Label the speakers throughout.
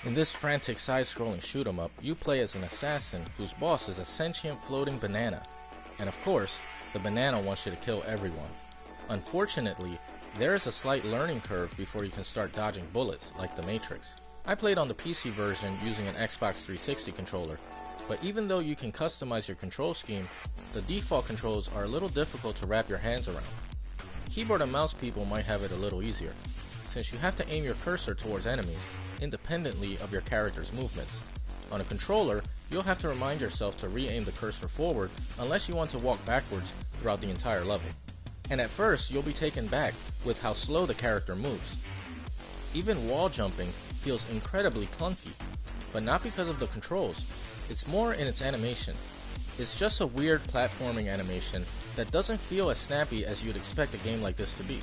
Speaker 1: In this frantic side-scrolling shoot-'em-up, you play as an assassin whose boss is a sentient floating banana. And of course, the banana wants you to kill everyone. Unfortunately, there is a slight learning curve before you can start dodging bullets like the Matrix. I played on the PC version using an Xbox 360 controller, but even though you can customize your control scheme, the default controls are a little difficult to wrap your hands around. Keyboard and mouse people might have it a little easier, since you have to aim your cursor towards enemies, independently of your character's movements. On a controller, you'll have to remind yourself to re-aim the cursor forward unless you want to walk backwards throughout the entire level. And at first, you'll be taken back with how slow the character moves. Even wall jumping feels incredibly clunky, but not because of the controls, it's more in its animation. It's just a weird platforming animation that doesn't feel as snappy as you'd expect a game like this to be.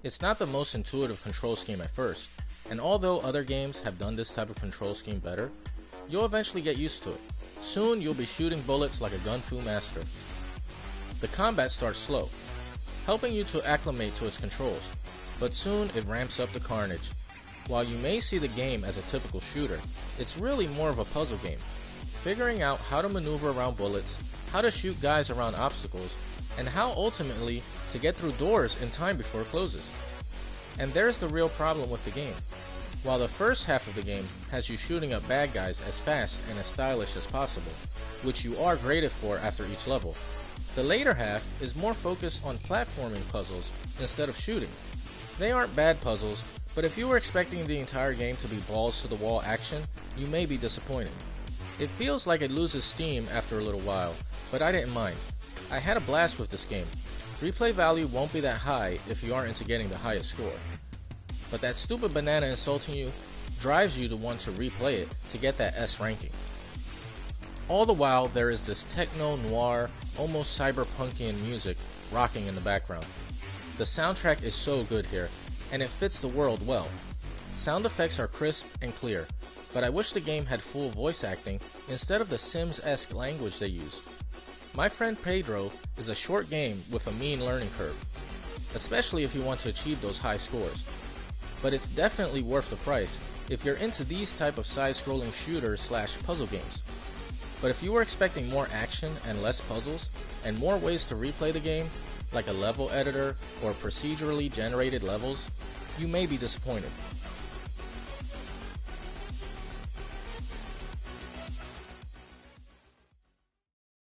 Speaker 1: It's not the most intuitive control scheme at first, and although other games have done this type of control scheme better, you'll eventually get used to it. Soon you'll be shooting bullets like a gun fu master. The combat starts slow, helping you to acclimate to its controls, but soon it ramps up the carnage. While you may see the game as a typical shooter, it's really more of a puzzle game, figuring out how to maneuver around bullets, how to shoot guys around obstacles, and how ultimately to get through doors in time before it closes. And there's the real problem with the game. While the first half of the game has you shooting up bad guys as fast and as stylish as possible, which you are graded for after each level, the later half is more focused on platforming puzzles instead of shooting. They aren't bad puzzles, but if you were expecting the entire game to be balls to the wall action, you may be disappointed. It feels like it loses steam after a little while, but I didn't mind. I had a blast with this game. Replay value won't be that high if you aren't into getting the highest score. But that stupid banana insulting you drives you to want to replay it to get that S ranking. All the while, there is this techno-noir, almost cyberpunkian music rocking in the background. The soundtrack is so good here, and it fits the world well. Sound effects are crisp and clear, but I wish the game had full voice acting instead of the Sims-esque language they used. My friend Pedro is a short game with a mean learning curve, especially if you want to achieve those high scores. But it's definitely worth the price if you're into these type of side-scrolling shooter/puzzle games. But if you were expecting more action and less puzzles, and more ways to replay the game, like a level editor or procedurally generated levels, you may be disappointed.